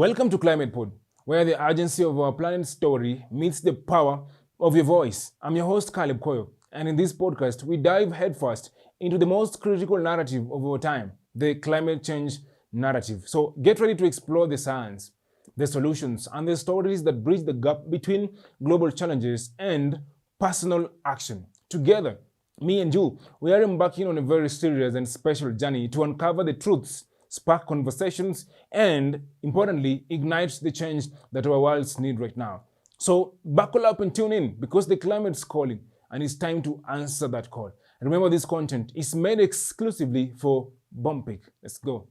Welcome to Climate Pod, where the urgency of our planet's story meets the power of your voice. I'm your host, CalebKoyo, and in this podcast, we dive headfirst into the most critical narrative of our time, the climate change narrative. So get ready to explore the science, the solutions, and the stories that bridge the gap between global challenges and personal action. Together, me and you, we are embarking on a very serious and special journey to uncover the truths, spark conversations, and importantly, ignite the change that our worlds need right now. So buckle up and tune in because the climate's calling and it's time to answer that call. Remember, this content is made exclusively for Bumpik. Let's go.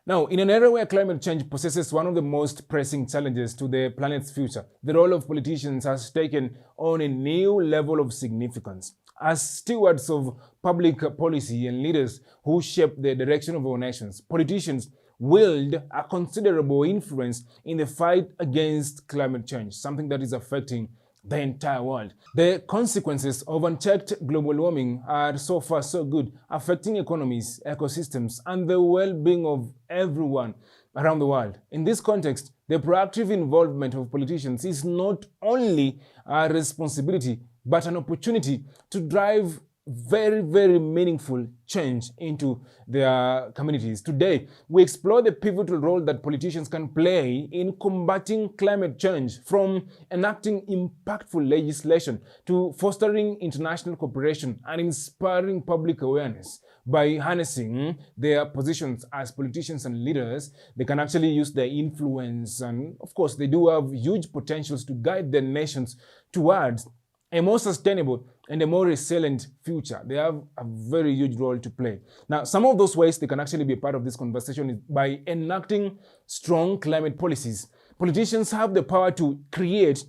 Now, in an era where climate change possesses one of the most pressing challenges to the planet's future, the role of politicians has taken on a new level of significance. As stewards of public policy and leaders who shape the direction of our nations, politicians wield a considerable influence in the fight against climate change, something that is affecting the entire world. The consequences of unchecked global warming are so far so good, affecting economies, ecosystems, and the well-being of everyone around the world. In this context, the proactive involvement of politicians is not only a responsibility, but an opportunity to drive very, very meaningful change into their communities. Today, we explore the pivotal role that politicians can play in combating climate change, from enacting impactful legislation to fostering international cooperation and inspiring public awareness. By harnessing their positions as politicians and leaders, they can actually use their influence, and of course, they do have huge potentials to guide their nations towards a more sustainable and a more resilient future. They have a very huge role to play. Now, some of those ways they can actually be a part of this conversation is by enacting strong climate policies. Politicians have the power to create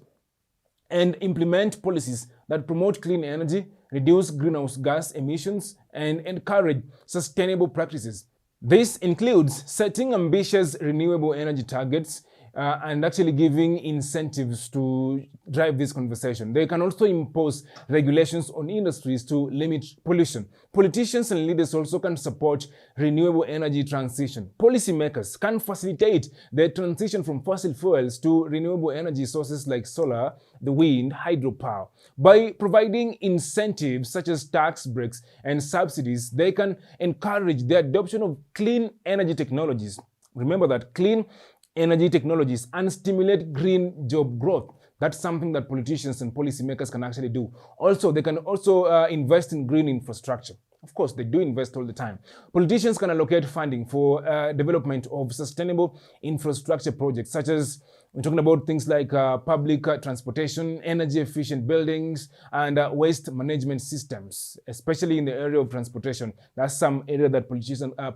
and implement policies that promote clean energy, reduce greenhouse gas emissions, and encourage sustainable practices. This includes setting ambitious renewable energy targets, and actually giving incentives to drive this conversation. They can also impose regulations on industries to limit pollution. Politicians and leaders also can support renewable energy transition. Policymakers can facilitate the transition from fossil fuels to renewable energy sources like solar, the wind, hydropower. By providing incentives such as tax breaks and subsidies, they can encourage the adoption of clean energy technologies. Remember that clean energy technologies and stimulate green job growth. That's something that politicians and policymakers can actually do. Also, they can also invest in green infrastructure. Of course, they do invest all the time. Politicians can allocate funding for development of sustainable infrastructure projects, such as we're talking about things like public transportation, energy efficient buildings, and waste management systems, especially in the area of transportation. That's some area that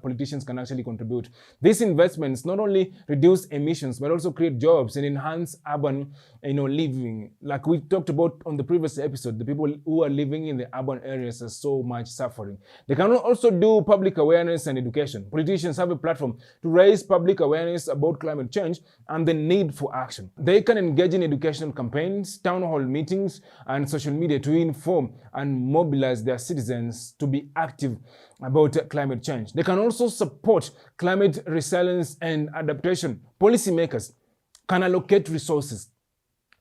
politicians can actually contribute. These investments not only reduce emissions, but also create jobs and enhance urban living. Like we talked about on the previous episode, the people who are living in the urban areas are so much suffering. They can also do public awareness and education. Politicians have a platform to raise public awareness about climate change and the need for action. They can engage in educational campaigns, town hall meetings, and social media to inform and mobilize their citizens to be active about climate change. They can also support climate resilience and adaptation. Policymakers can allocate resources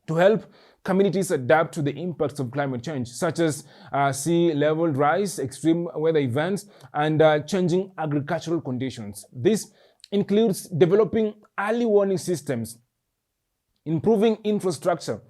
to help communities adapt to the impacts of climate change, such as sea level rise, extreme weather events, and changing agricultural conditions. This includes developing early warning systems, improving infrastructure,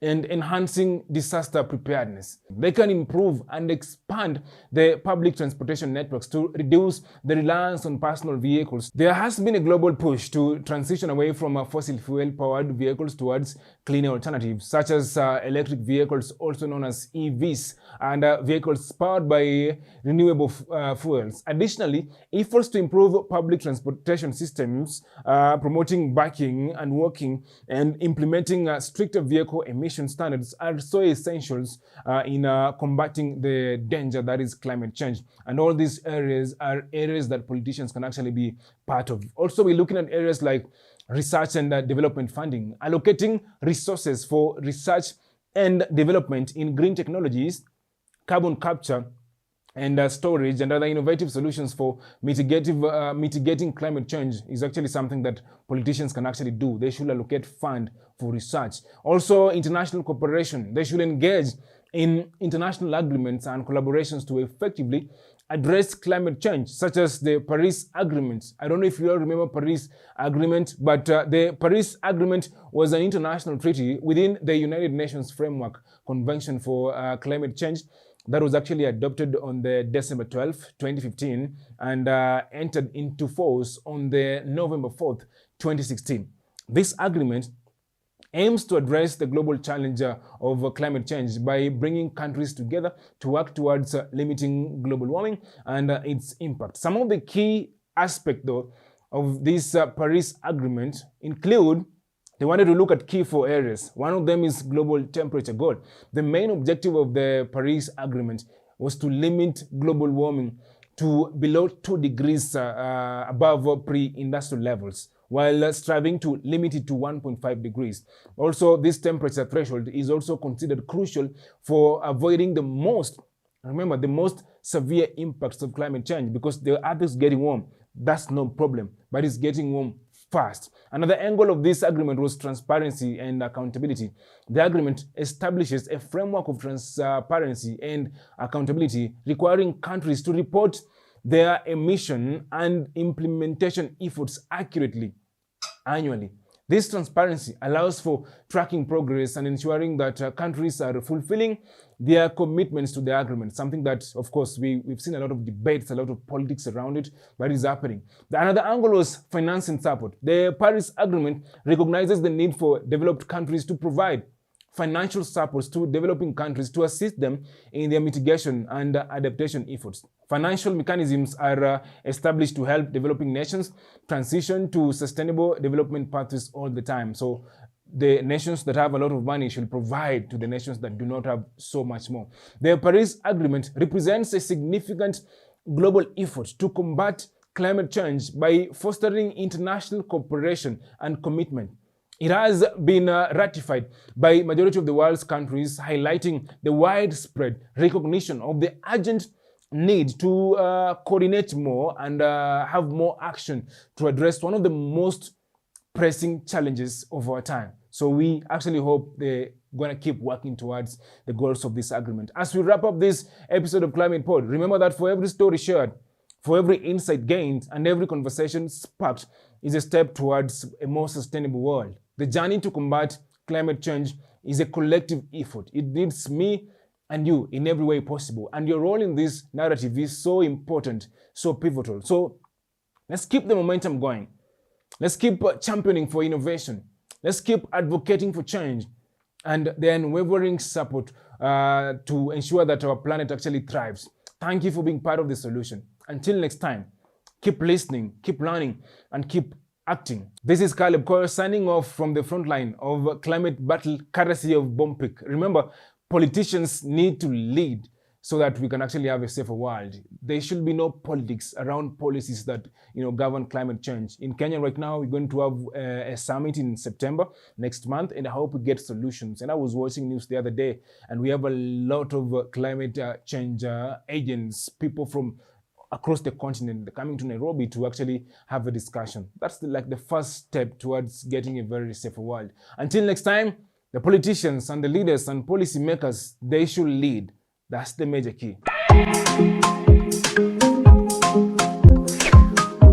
and enhancing disaster preparedness. They can improve and expand the public transportation networks to reduce the reliance on personal vehicles. There has been a global push to transition away from fossil fuel-powered vehicles towards cleaner alternatives, such as electric vehicles, also known as EVs, and vehicles powered by renewable fuels. Additionally, efforts to improve public transportation systems, promoting biking and walking, and implementing stricter vehicle emission standards are so essentials in combating the danger that is climate change. And all these areas are areas that politicians can actually be part of. Also, we're looking at areas like research and development funding, allocating resources for research and development in green technologies, carbon capture, and storage and other innovative solutions for mitigating climate change is actually something that politicians can actually do. They should allocate fund for research. Also, international cooperation. They should engage in international agreements and collaborations to effectively address climate change, such as the Paris Agreement. I don't know if you all remember Paris Agreement, but the Paris Agreement was an international treaty within the United Nations Framework Convention for Climate Change that was actually adopted on the December 12th, 2015, and entered into force on the November 4th, 2016. This agreement aims to address the global challenge of climate change by bringing countries together to work towards limiting global warming and its impact. Some of the key aspects, though, of this Paris Agreement include they wanted to look at key 4 areas. One of them is global temperature goal. The main objective of the Paris Agreement was to limit global warming to below 2 degrees above pre-industrial levels, while striving to limit it to 1.5 degrees. Also, this temperature threshold is also considered crucial for avoiding the most severe impacts of climate change, because the earth is getting warm. That's no problem, but it's getting warm fast. Another angle of this agreement was transparency and accountability. The agreement establishes a framework of transparency and accountability, requiring countries to report their emission and implementation efforts accurately annually. This transparency allows for tracking progress and ensuring that countries are fulfilling their commitments to the agreement, something that, of course, we've seen a lot of debates, a lot of politics around it, but it's happening. Another angle was finance and support. The Paris Agreement recognizes the need for developed countries to provide financial support to developing countries to assist them in their mitigation and adaptation efforts. Financial mechanisms are established to help developing nations transition to sustainable development pathways all the time. So the nations that have a lot of money should provide to the nations that do not have so much more. The Paris Agreement represents a significant global effort to combat climate change by fostering international cooperation and commitment. It has been ratified by majority of the world's countries, highlighting the widespread recognition of the urgent need to coordinate more and have more action to address one of the most pressing challenges of our time. So we actually hope they're going to keep working towards the goals of this agreement. As we wrap up this episode of Climate Pod, remember that for every story shared, for every insight gained, and every conversation sparked is a step towards a more sustainable world. The journey to combat climate change is a collective effort. It needs me and you in every way possible. And your role in this narrative is so important, so pivotal. So let's keep the momentum going. Let's keep championing for innovation. Let's keep advocating for change and the unwavering support to ensure that our planet actually thrives. Thank you for being part of the solution. Until next time, keep listening, keep learning, and keep acting. This is CalebKoyo signing off from the front line of climate battle courtesy of Bompik. Remember, politicians need to lead so that we can actually have a safer world. There should be no politics around policies that govern climate change. In Kenya right now, we're going to have a summit in September next month, and I hope we get solutions. And I was watching news the other day, and we have a lot of climate change agents, people from across the continent coming to Nairobi to actually have a discussion. That's the first step towards getting a very safer world. Until next time, the politicians and the leaders and policy makers, they should lead. That's the major key.